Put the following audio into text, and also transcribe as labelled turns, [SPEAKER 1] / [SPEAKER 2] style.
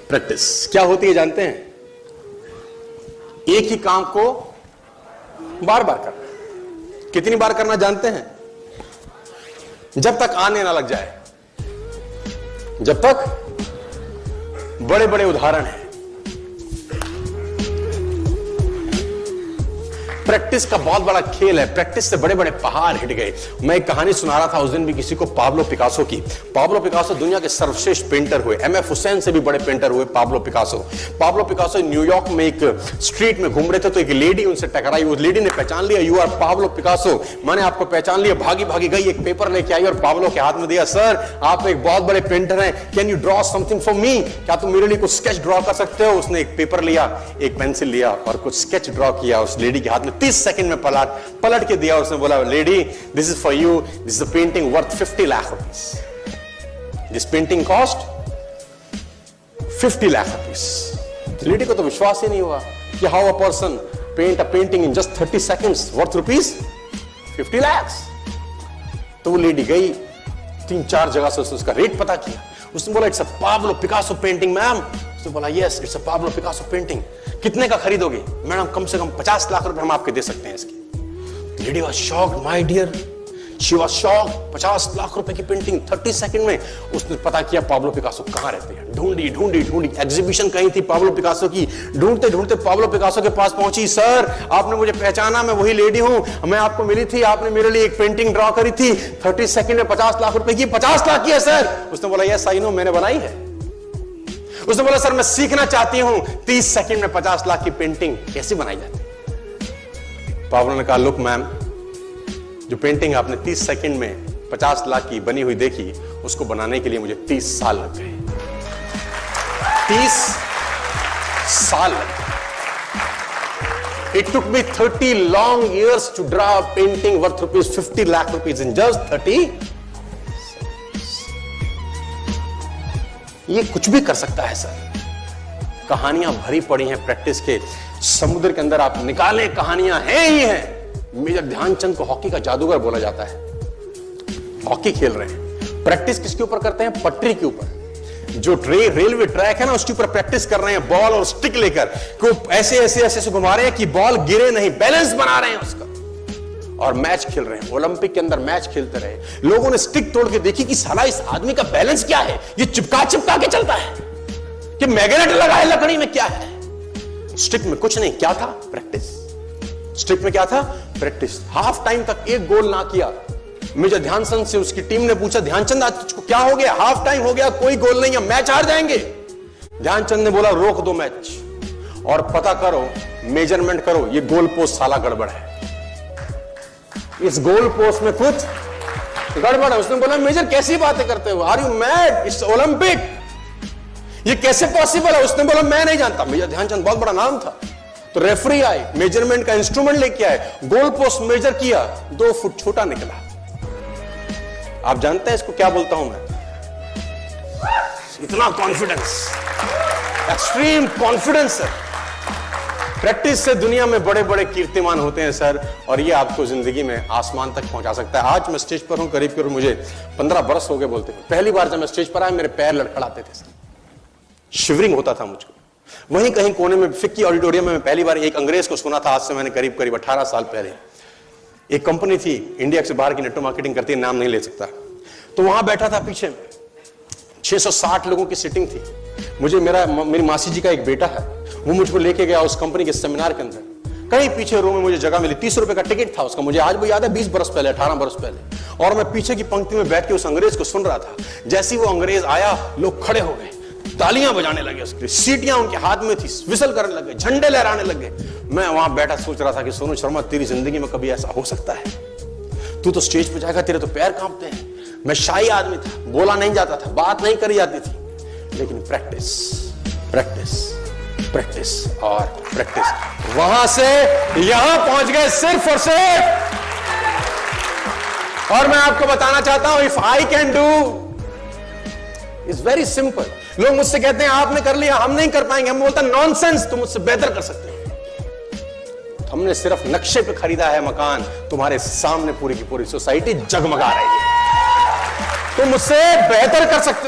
[SPEAKER 1] Practice क्या होती है जानते हैं? एक ही काम को बार बार करना। कितनी बार करना जानते हैं? जब तक आने ना लग जाए, जब तक बड़े बड़े उदाहरण हैं। प्रैक्टिस का बहुत बड़ा खेल है। प्रैक्टिस से बड़े बड़े पहाड़ हिट गए। मैं एक कहानी सुना रहा था उस दिन भी किसी को, पाब्लो पिकासो की। पाब्लो पिकासो दुनिया के सर्वश्रेष्ठ पेंटर हुए। एमएफ हुसैन से भी बड़े पेंटर हुए Pablo Picasso. Pablo Picasso New York में एक स्ट्रीट में घूम रहे थे तो एक लेडी उनसे टकराई। उस लेडी ने पहचान लिया, यू आर पाब्लो पिकासो, मैंने आपको पहचान लिया। भागी भागी गई, एक पेपर लेके आई और पाब्लो के हाथ में दिया। सर आप एक बहुत बड़े पेंटर हैं, can you draw something for me? क्या तुम मेरे लिए कुछ स्केच ड्रॉ कर सकते हो? उसने एक पेपर लिया, एक पेंसिल लिया और कुछ स्केच ड्रॉ किया उस लेडी के हाथ में। 30 सेकंड में पलट के दिया। उसने बोला, lady this is for you, this is a painting worth 50 lakh rupees. This painting cost 50 lakh rupees. Lady को तो विश्वास ही नहीं हुआ कि how a person paint a painting in just 30 seconds worth rupees 50 lakh. तो वो लेडी गई, 3-4 जगह से उसका रेट पता किया। उसने बोला, it's a Pablo Picasso painting ma'am. उसने बोला, yes it's a Pablo Picasso painting. कितने का खरीदोगे? मैडम कम से कम 50 लाख रुपए हम आपके दे सकते हैं इसकी। Lady was shocked, my dear, she was shocked. 50 lakh रुपए की पेंटिंग 30 सेकंड में। उसने पता किया पाब्लो पिकासो कहां रहते हैं। ढूंढी ढूंढी ढूंढी, एग्जीबिशन कहीं थी पाब्लो पिकासो की। ढूंढते ढूंढते पाब्लो पिकासो के पास पहुंची। सर आपने मुझे पहचाना, मैं वही लेडी हूं, मैं आपको मिली थी, आपने मेरे लिए एक पेंटिंग ड्रॉ करी थी 30 सेकंड में 50 लाख रुपए की। 50 लाख की है सर? उसने बोला, यस आई नो, मैंने बनाई है। उसने बोला, सर मैं सीखना चाहती हूं 30 सेकंड में 50 लाख की पेंटिंग कैसे बनाई जाती है। पाब्लो ने कहा, लुक मैम, जो पेंटिंग आपने 30 सेकंड में 50 लाख की बनी हुई देखी, उसको बनाने के लिए मुझे 30 साल लग गए। 30 साल लग गए। It took me 30 long years to draw a painting worth rupees 50 lakh rupees in just 30. ये कुछ भी कर सकता है सर। कहानियां भरी पड़ी हैं प्रैक्टिस के समुद्र के अंदर। आप निकालें, कहानियां हैं ही हैं। मेजर ध्यानचंद को हॉकी का जादूगर बोला जाता है। हॉकी खेल रहे हैं, प्रैक्टिस किसके ऊपर करते हैं? पटरी के ऊपर। जो रेलवे ट्रैक है ना, उसके ऊपर प्रैक्टिस कर रहे हैं बॉल और स्टिक लेकर। को ऐसे ऐसे ऐसे घुमा रहे हैं कि बॉल गिरे नहीं, बैलेंस बना रहे हैं उसका। और मैच खेल रहे हैं। ओलंपिक के अंदर मैच खेलते रहे। लोगों ने स्टिक तोड़ के देखी कि साला इस आदमी का बैलेंस क्या है, ये चिपका चिपका के चलता है कि मैग्नेट लगा है लकड़ी में, क्या है? स्टिक में कुछ नहीं। क्या था? प्रैक्टिस। स्टिक में क्या था? प्रैक्टिस। हाफ टाइम तक एक गोल ना किया। मेजर ध्यानचंद से उसकी टीम ने पूछा, ध्यानचंद आज तुझको क्या हो गया? हाफ टाइम हो गया, कोई गोल नहीं है, मैच हार जाएंगे। ध्यानचंद ने बोला, रोक दो मैच और पता करो, मेजरमेंट करो, ये गोल पोस्ट साला गड़बड़ है, इस गोल पोस्ट में कुछ गड़बड़ है। उसने बोला, मेजर कैसी बातें करते हो? Are you mad? It's Olympic, ये कैसे पॉसिबल है? उसने बोला, मैं नहीं जानता। मेजर ध्यानचंद बहुत बड़ा नाम था। तो रेफरी आए, मेजरमेंट का इंस्ट्रूमेंट लेके आए, गोल पोस्ट मेजर किया, 2 फुट छोटा निकला। आप जानते हैं इसको क्या बोलता हूं मैं? इतना कॉन्फिडेंस, एक्सट्रीम कॉन्फिडेंस है। प्रैक्टिस से दुनिया में बड़े बड़े कीर्तिमान होते हैं सर, और ये आपको जिंदगी में आसमान तक पहुंचा सकता है। आज मैं स्टेज पर हूं, करीब करीब मुझे 15 बरस हो गए बोलते हैं। पहली बार जब मैं स्टेज पर आया, मेरे पैर लड़खड़ाते थे सर, शिवरिंग होता था मुझको। वहीं कहीं कोने में फिक्की ऑडिटोरियम में मैं पहली बार एक अंग्रेज को सुना था। आज से मैंने करीब करीब 18 साल पहले। एक कंपनी थी इंडिया से बाहर की, नेटवर्क मार्केटिंग करती है, नाम नहीं ले सकता। तो वहां बैठा था, पीछे 660 लोगों की सिटिंग थी। मुझे मेरी मासी जी का एक बेटा है, वो मुझको लेके गया उस कंपनी के सेमिनार के अंदर। कहीं पीछे रूम में मुझे जगह मिली, 30 रुपए का टिकट था उसका। मुझे आज भी याद है, 20 बरस पहले, 18 बरस पहले। और मैं पीछे की पंक्ति में बैठ के उस अंग्रेज को सुन रहा था। जैसे ही वो अंग्रेज आया, लोग खड़े हो गए, तालियां बजाने लगे, उसकी सीटियां उनके हाथ में थी, विसल करने लगे, झंडे लहराने लगे। मैं वहां बैठा सोच रहा था कि सोनू शर्मा, तेरी जिंदगी में कभी ऐसा हो सकता है? तू तो स्टेज पे जाएगा, तेरे तो पैर कांपते हैं। मैं शाही आदमी था, बोला नहीं जाता था, बात नहीं करी जाती थी। लेकिन प्रैक्टिस, प्रैक्टिस, प्रैक्टिस और प्रैक्टिस, वहां से यहां पहुंच गए सिर्फ और सिर्फ। और मैं आपको बताना चाहता हूं, if I can do, it's very simple. लोग मुझसे कहते हैं आपने कर लिया, हम नहीं कर पाएंगे। हम बोलता नॉनसेंस, तुम मुझसे बेहतर कर सकते हो। हमने सिर्फ नक्शे पे खरीदा है मकान, तुम्हारे सामने पूरी की पूरी सोसाइटी जगमगा रही है। तुम मुझसे बेहतर कर सकते हो।